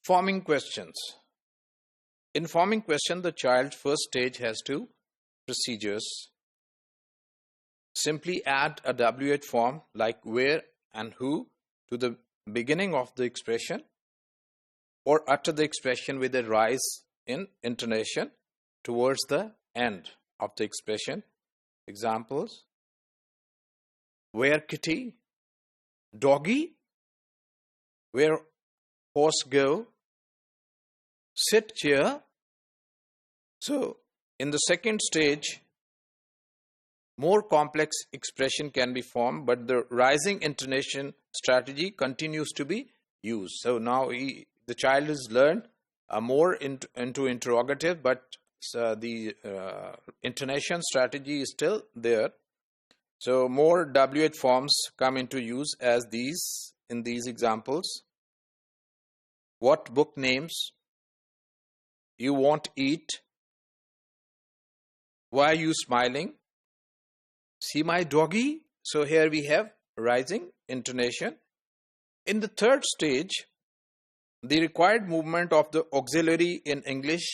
Forming questions. In forming question, the child's first stage has two procedures. Simply add a WH form like where and who to the beginning of the expression, or utter the expression with a rise in intonation towards the end of the expression. Examples: where kitty, doggy, where horse go, sit chair. So in the second stage, more complex expression can be formed, but the rising intonation strategy continues to be used. So now the child has learned more into interrogative, but the intonation strategy is still there. So more WH forms come into use as in these examples. What book names? You won't eat. Why are you smiling? See my doggy? So here we have rising intonation. In the third stage, the required movement of the auxiliary in English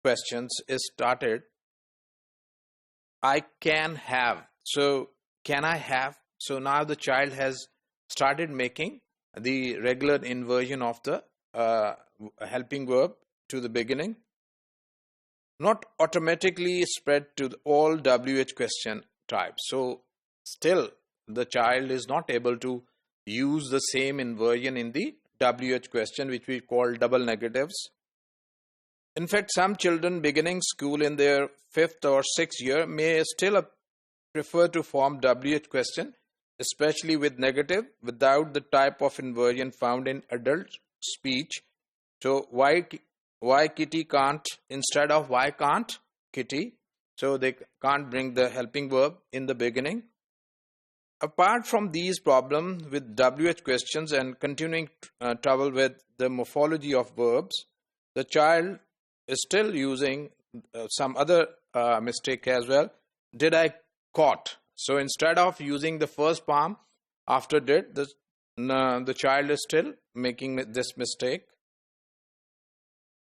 questions is started. I can have. So can I have? So now the child has started making the regular inversion of the helping verb to the beginning. Not automatically spread to all WH question types. So still the child is not able to use the same inversion in the WH question, which we call double negatives. In fact, some children beginning school in their 5th or 6th year may still prefer to form WH question, especially with negative, without the type of inversion found in adult speech. So why kitty can't, instead of why can't kitty, so they can't bring the helping verb in the beginning. Apart from these problems with WH questions and continuing trouble with the morphology of verbs, the child is still using some other mistake as well. Did I caught? So instead of using the first palm after did, the child is still making this mistake.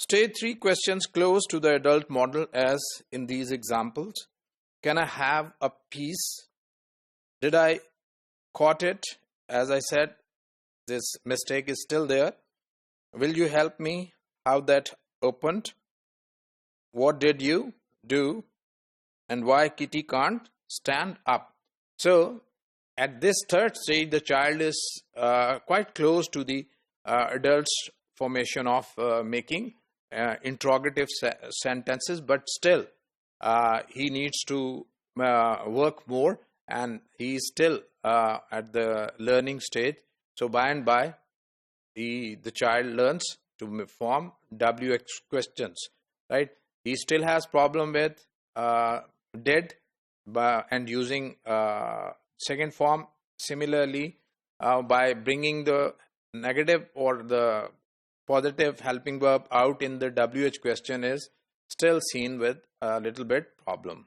Stage 3 questions close to the adult model as in these examples. Can I have a piece? Did I caught it? As I said, this mistake is still there. Will you help me? How that opened? What did you do? And why kitty can't stand up? So at this third stage, the child is quite close to the adult's formation of making interrogative sentences, but still he needs to work more, and he is still at the learning stage. So by and by the child learns to form WH questions, right? He still has problem with did and using second form. Similarly, by bringing the negative or the positive helping verb out in the WH question is still seen with a little bit problem.